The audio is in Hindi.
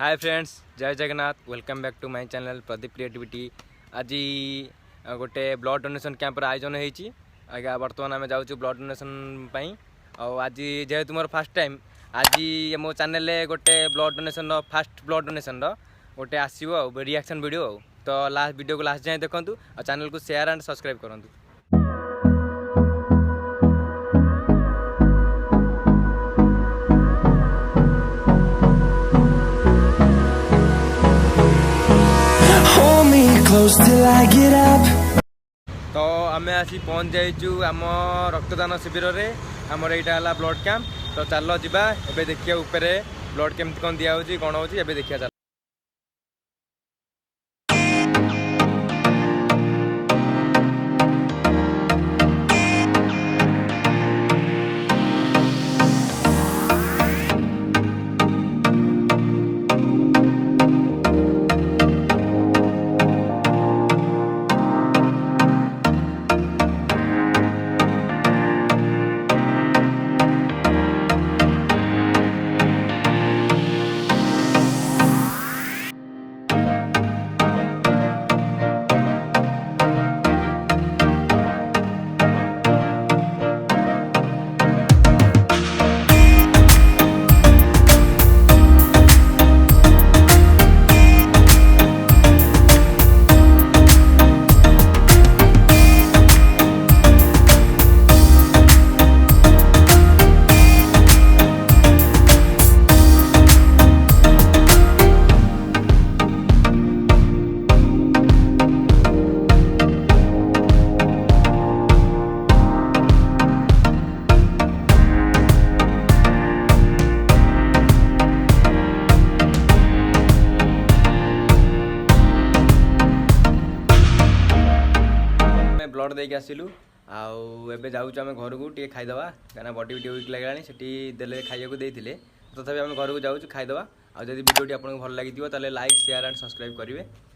हाय फ्रेंड्स, जय Jagannath. Welcome back to my channel Pradeep creativity. आज गोटे ब्लड डोनेशन कैंपर आयोजन होती। आज्ञा बर्तमान आम जाऊँ ब्लड डोनेशन आज जेहेतु मोर फास्ट टाइम आज मो चैनल गोटे blood donation fast blood donation गोटे आसो रिएक्शन वीडियो तो लास्ट वीडियो को लास्ट जाए देखूँ और चैनल को शेयर एंड सब्सक्राइब करूँ। Close till I get up. तो आम आसी पहुँच जाइचु आम रक्तदान शिविर में। आमर यहाँ ब्लड कैंप। तो चलो जीवा एबे देखिए ऊपर ब्लड केमती कौन दिया कौन हो देखिए। चल ब्लड देके आसिलु आबे जाऊँ आम घर को टे खाईदे कहीं बडी भी वीक लगे से देले खाइबा देते तथापि आम घर को जाऊँ खाईदे। आदि वीडियो आपको भल लगी लाइक शेयर एंड सब्सक्राइब करेंगे।